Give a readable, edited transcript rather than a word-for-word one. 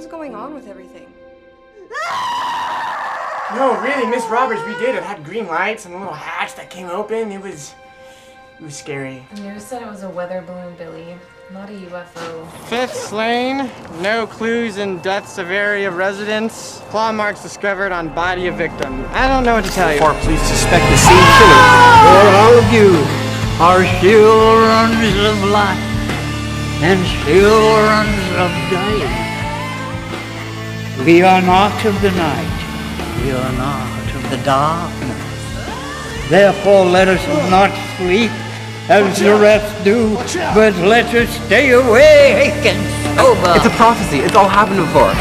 is going on with everything? No, really, Miss Roberts, we did. It had green lights and a little hatch that came open. It was scary. The news said it was a weather balloon, Billy, not a UFO. Fifth slain, no clues in death severity of residents. Claw marks discovered on body of victim. I don't know what to tell you. Or police suspect the same killer. For all of you are still runs of life and still runs of dying. We are not of the night. We are not of the darkness. Therefore let us not sleep as the rest do, but let us stay awake and sober. It's a prophecy. It's all happened before.